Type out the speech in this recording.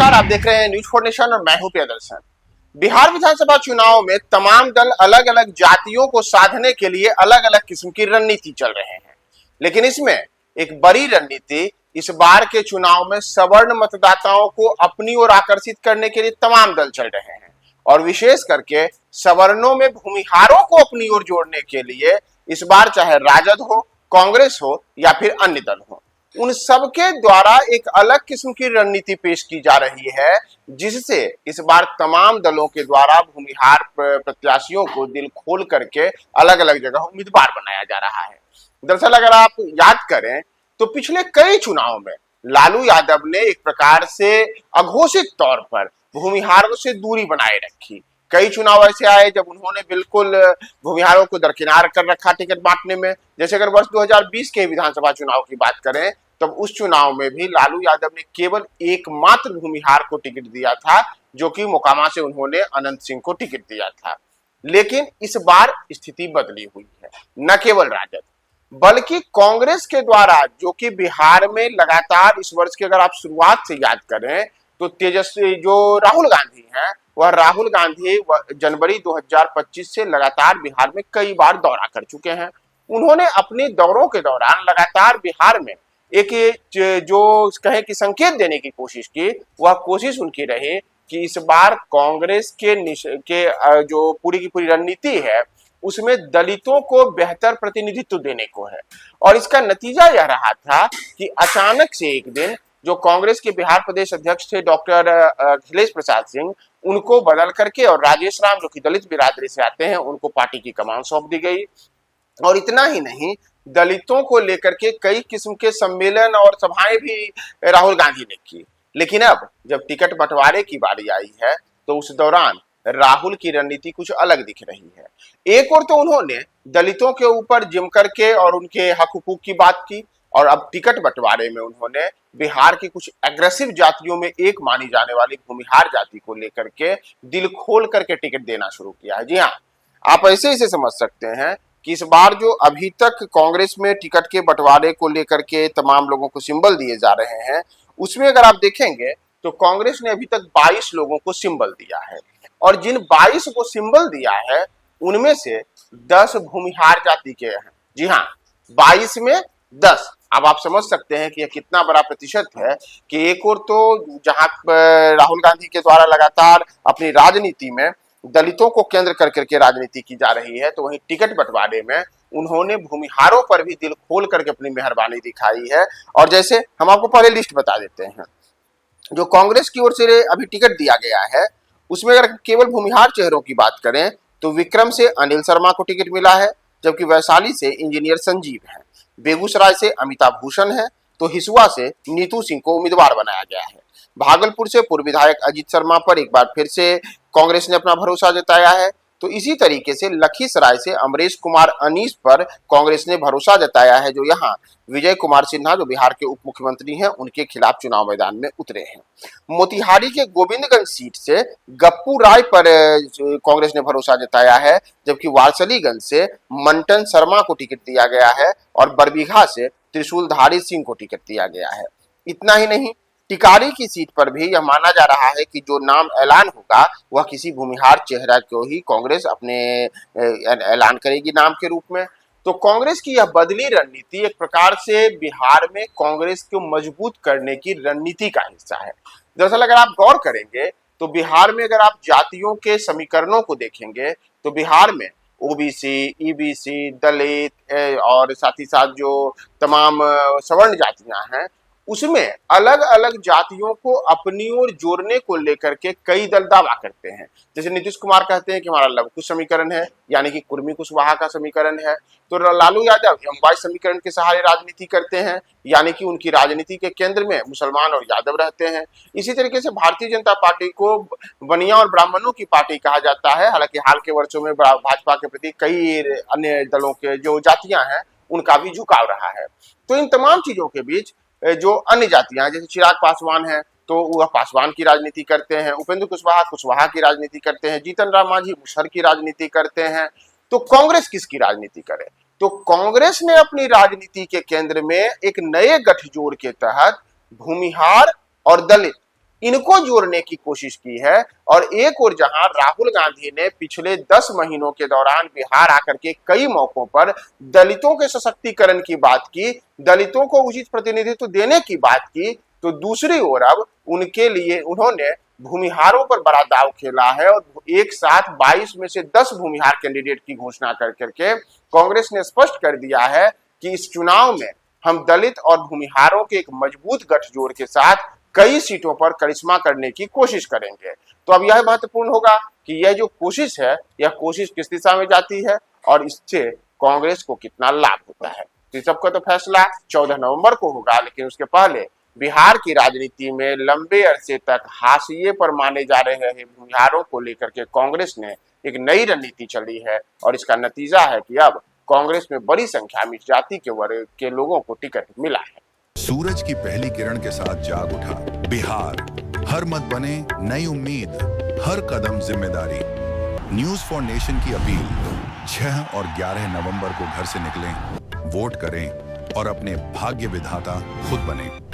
नमस्कार, आप देख रहे हैं न्यूज फॉर नेशन और मैं हूं प्रियदर्शन। बिहार विधानसभा चुनाव में तमाम दल अलग अलग जातियों को साधने के लिए अलग अलग किस्म की रणनीति चल रहे हैं, लेकिन इसमें एक बड़ी रणनीति इस बार के चुनाव में सवर्ण मतदाताओं को अपनी ओर आकर्षित करने के लिए तमाम दल चल रहे हैं और विशेष करके सवर्णों में भूमिहारों को अपनी ओर जोड़ने के लिए इस बार चाहे राजद हो, कांग्रेस हो या फिर अन्य दल हो, उन सबके द्वारा एक अलग किस्म की रणनीति पेश की जा रही है, जिससे इस बार तमाम दलों के द्वारा भूमिहार प्रत्याशियों को दिल खोल करके अलग अलग जगह उम्मीदवार बनाया जा रहा है। दरअसल अगर आप याद करें तो पिछले कई चुनाव में लालू यादव ने एक प्रकार से अघोषित तौर पर भूमिहारों से दूरी बनाए रखी। कई चुनाव ऐसे आए जब उन्होंने बिल्कुल भूमिहारों को दरकिनार कर रखा टिकट बांटने में। जैसे अगर वर्ष 2020 के विधानसभा चुनाव की बात करें तब उस चुनाव में भी लालू यादव ने केवल एकमात्र भूमिहार को टिकट दिया था, जो कि मोकामा से उन्होंने अनंत सिंह को टिकट दिया था। लेकिन इस बार स्थिति बदली हुई है। न केवल राजद बल्कि कांग्रेस के द्वारा, जो कि बिहार में लगातार इस वर्ष की अगर आप शुरुआत से याद करें तो तेजस्वी जो राहुल गांधी हैं, वह राहुल गांधी जनवरी 2025 से लगातार बिहार में कई बार दौरा कर चुके हैं। उन्होंने अपने दौरों के दौरान लगातार बिहार में एक जो कहे कि संकेत देने की कोशिश की, वह कोशिश उनकी रही कि इस बार कांग्रेस के जो पूरी की पूरी रणनीति है उसमें दलितों को बेहतर प्रतिनिधित्व देने को है। और इसका नतीजा यह रहा था कि अचानक से एक दिन जो कांग्रेस के बिहार प्रदेश अध्यक्ष थे डॉक्टर अखिलेश प्रसाद सिंह, उनको बदल करके और राजेश राम जो कि दलित बिरादरी से आते हैं उनको पार्टी की कमान सौंप दी गई। और इतना ही नहीं, दलितों को लेकर के कई किस्म के सम्मेलन और सभाएं भी राहुल गांधी ने की। लेकिन अब जब टिकट बंटवारे की बारी आई है तो उस दौरान राहुल की रणनीति कुछ अलग दिख रही है। एक और तो उन्होंने दलितों के ऊपर जिम करके और उनके हक हुकूक की बात की, और अब टिकट बंटवारे में उन्होंने बिहार की कुछ एग्रेसिव जातियों में एक मानी जाने वाली भूमिहार जाति को लेकर के दिल खोल करके टिकट देना शुरू किया है। जी हाँ, आप ऐसे इसे समझ सकते हैं कि इस बार जो अभी तक कांग्रेस में टिकट के बंटवारे को लेकर के तमाम लोगों को सिंबल दिए जा रहे हैं, उसमें अगर आप देखेंगे तो कांग्रेस ने अभी तक 22 लोगों को सिंबल दिया है, और जिन 22 को सिंबल दिया है उनमें से 10 भूमिहार जाति के हैं। जी हाँ, 22 में 10। अब आप समझ सकते हैं कि यह कितना बड़ा प्रतिशत है कि एक और तो जहां राहुल गांधी के द्वारा लगातार अपनी राजनीति में दलितों को केंद्र कर करके राजनीति की जा रही है, तो वहीं टिकट बंटवारे में उन्होंने भूमिहारों पर भी दिल खोल करके अपनी मेहरबानी दिखाई है। और जैसे हम आपको पहले लिस्ट बता देते हैं, जो कांग्रेस की ओर से अभी टिकट दिया गया है उसमें अगर केवल भूमिहार चेहरों की बात करें तो विक्रम से अनिल शर्मा को टिकट मिला है, जबकि वैशाली से इंजीनियर संजीव है, बेगूसराय से अमिताभ भूषण है, तो हिसुआ से नीतू सिंह को उम्मीदवार बनाया गया है। भागलपुर से पूर्व विधायक अजीत शर्मा पर एक बार फिर से कांग्रेस ने अपना भरोसा जताया है। तो इसी तरीके से लखीसराय से अमरेश कुमार अनीस पर कांग्रेस ने भरोसा जताया है, जो यहाँ विजय कुमार सिन्हा जो बिहार के उप मुख्यमंत्री हैं उनके खिलाफ चुनाव मैदान में उतरे हैं। मोतिहारी के गोविंदगंज सीट से गप्पू राय पर कांग्रेस ने भरोसा जताया है, जबकि वारसलीगंज से मंटन शर्मा को टिकट दिया गया है और बरबीघा से त्रिशूलधारी सिंह को टिकट दिया गया है। इतना ही नहीं, टिकारी की सीट पर भी यह माना जा रहा है कि जो नाम ऐलान होगा वह किसी भूमिहार चेहरा को ही कांग्रेस अपने ऐलान करेगी नाम के रूप में। तो कांग्रेस की यह बदली रणनीति एक प्रकार से बिहार में कांग्रेस को मजबूत करने की रणनीति का हिस्सा है। दरअसल अगर आप गौर करेंगे तो बिहार में अगर आप जातियों के समीकरणों को देखेंगे तो बिहार में ओबीसी, ईबीसी, दलित और साथ ही साथ जो तमाम सवर्ण जातियां हैं उसमें अलग अलग जातियों को अपनी ओर जोड़ने को लेकर के कई दल दावा करते हैं। जैसे नीतीश कुमार कहते हैं कि हमारा लव कुश समीकरण है, यानी कि कुर्मी कुशवाहा का समीकरण है, तो लालू यादव एम समीकरण के सहारे राजनीति करते हैं, यानी कि उनकी राजनीति के केंद्र में मुसलमान और यादव रहते हैं। इसी तरीके से भारतीय जनता पार्टी को बनिया और ब्राह्मणों की पार्टी कहा जाता है, हालांकि हाल के वर्षों में भाजपा के प्रति कई अन्य दलों के जो जातियां हैं उनका भी झुकाव रहा है। तो इन तमाम चीजों के बीच जो अन्य जातियां जैसे चिराग पासवान है तो वह पासवान की राजनीति करते हैं, उपेंद्र कुशवाहा कुशवाहा की राजनीति करते हैं, जीतन राम मांझी मुसहर की राजनीति करते हैं। तो कांग्रेस किसकी राजनीति करे? तो कांग्रेस ने अपनी राजनीति के केंद्र में एक नए गठजोड़ के तहत भूमिहार और दलित इनको जोड़ने की कोशिश की है। और एक और जहां राहुल गांधी ने पिछले 10 महीनों के दौरान बिहार आकर के कई मौकों पर दलितों के सशक्तिकरण की बात की, दलितों को उचित प्रतिनिधित्व देने की बात की, तो दूसरी ओर अब उनके लिए उन्होंने भूमिहारों पर बड़ा दाव खेला है और एक साथ 22 में से 10 भूमिहार कैंडिडेट की घोषणा कर करके कांग्रेस ने स्पष्ट कर दिया है कि इस चुनाव में हम दलित और भूमिहारों के एक मजबूत गठजोड़ के साथ कई सीटों पर करिश्मा करने की कोशिश करेंगे। तो अब यह महत्वपूर्ण होगा कि यह जो कोशिश है, यह कोशिश किस दिशा में जाती है और इससे कांग्रेस को कितना लाभ होता है। तो इस सबका तो फैसला 14 नवंबर को होगा, लेकिन उसके पहले बिहार की राजनीति में लंबे अरसे तक हाशिए पर माने जा रहे हैं भूमिहारों को लेकर के कांग्रेस ने एक नई रणनीति चली है और इसका नतीजा है कि अब कांग्रेस में बड़ी संख्या में इस जाति के वर्ग के लोगों को टिकट मिला है। सूरज की पहली किरण के साथ जाग उठा बिहार, हर मत बने नई उम्मीद, हर कदम जिम्मेदारी। न्यूज फॉर नेशन की अपील, 6 और 11 नवंबर को घर से निकलें, वोट करें और अपने भाग्य विधाता खुद बने।